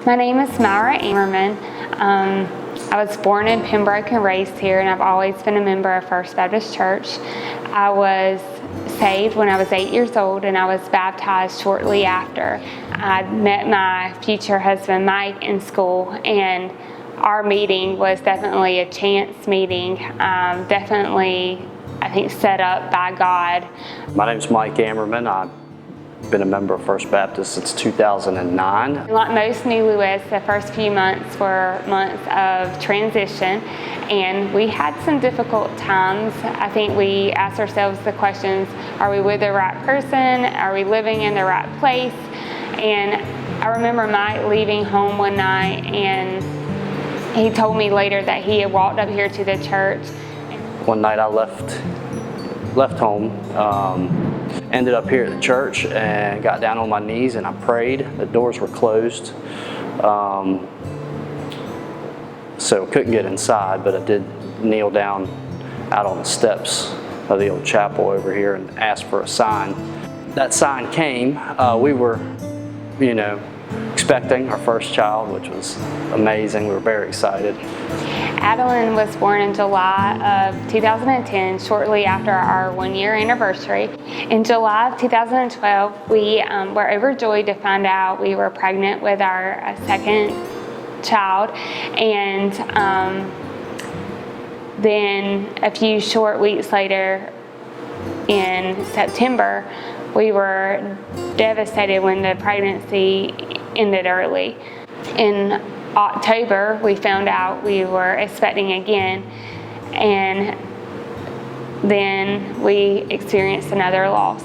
My name is Myra Ammermon. I was born in Pembroke and raised here, and I've always been a member of First Baptist Church. I was saved when I was 8 years old, and I was baptized shortly after. I met my future husband, Mike, in school, and our meeting was definitely a chance meeting, definitely, I think, set up by God. My name is Mike Ammermon. I've been a member of First Baptist since 2009. Like most newlyweds, the first few months were months of transition, and we had some difficult times. I think we asked ourselves the questions, are we with the right person? Are we living in the right place? And I remember Mike leaving home one night, and he told me later that he had walked up here to the church. One night I left home, ended up here at the church and got down on my knees and I prayed. The doors were closed, so couldn't get inside, but I did kneel down out on the steps of the old chapel over here and asked for a sign. That sign came. We were, expecting our first child, which was amazing. We were very excited. Adeline was born in July of 2010, shortly after our 1-year anniversary. In July of 2012, we were overjoyed to find out we were pregnant with our second child. And then a few short weeks later, in September, we were devastated when the pregnancy ended early. In October, we found out we were expecting again, and then we experienced another loss.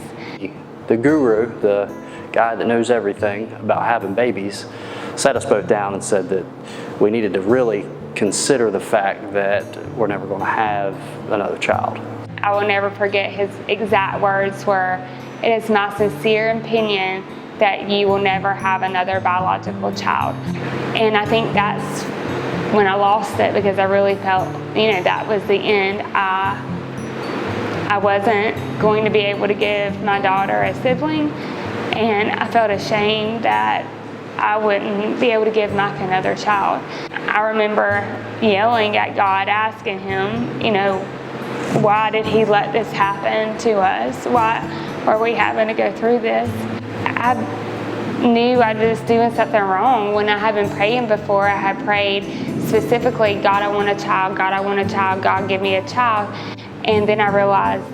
The guru, the guy that knows everything about having babies, sat us both down and said that we needed to really consider the fact that we're never going to have another child. I will never forget his exact words were, "It is my sincere opinion that you will never have another biological child." And I think that's when I lost it, because I really felt, that was the end. I wasn't going to be able to give my daughter a sibling, and I felt ashamed that I wouldn't be able to give Mike another child. I remember yelling at God, asking him, why did he let this happen to us? Why are we having to go through this? I knew I was doing something wrong. When I had been praying before, I had prayed specifically, God, I want a child, God, I want a child, God, give me a child. And then I realized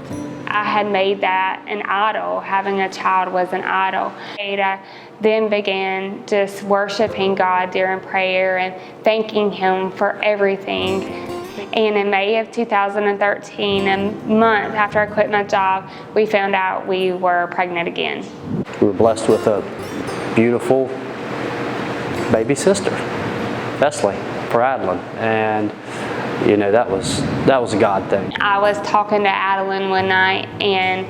I had made that an idol. Having a child was an idol. I then began just worshiping God during prayer and thanking Him for everything. And in May of 2013, a month after I quit my job, we found out we were pregnant again. We were blessed with a beautiful baby sister, Wesley, for Adeline, and that was a God thing. I was talking to Adeline one night, and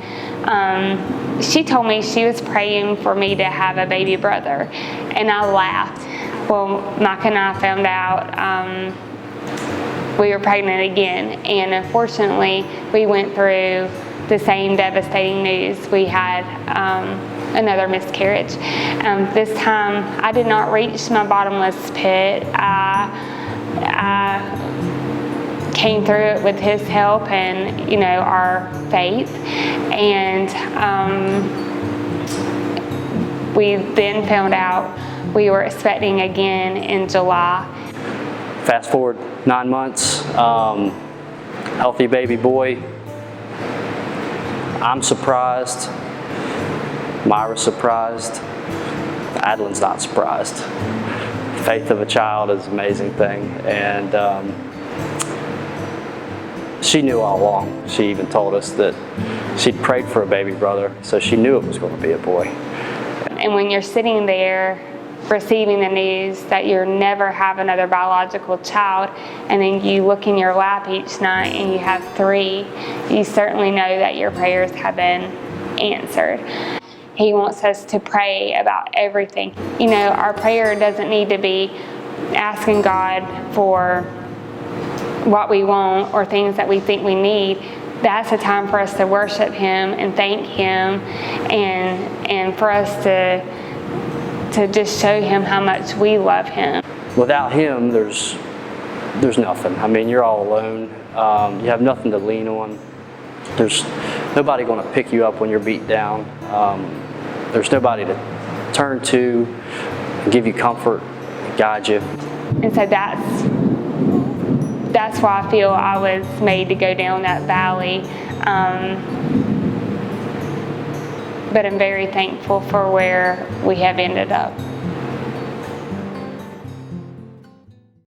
she told me she was praying for me to have a baby brother, and I laughed. Well, Mike and I found out we were pregnant again, and unfortunately, we went through the same devastating news. We had another miscarriage. This time, I did not reach my bottomless pit. I came through it with His help and, our faith. And we then found out we were expecting again in July. Fast forward 9 months, healthy baby boy. I'm surprised. Myra's surprised. Adeline's not surprised. Faith of a child is an amazing thing, and she knew all along. She even told us that she'd prayed for a baby brother, so she knew it was going to be a boy. And when you're sitting there receiving the news that you'll never have another biological child, and then you look in your lap each night and you have 3, you certainly know that your prayers have been answered. He wants us to pray about everything. Our prayer doesn't need to be asking God for what we want or things that we think we need. That's a time for us to worship Him and thank Him, and for us to to just show him how much we love him. Without him, there's nothing. I mean, you're all alone. You have nothing to lean on. There's nobody going to pick you up when you're beat down. There's nobody to turn to, give you comfort, guide you. And so that's why I feel I was made to go down that valley. But I'm very thankful for where we have ended up.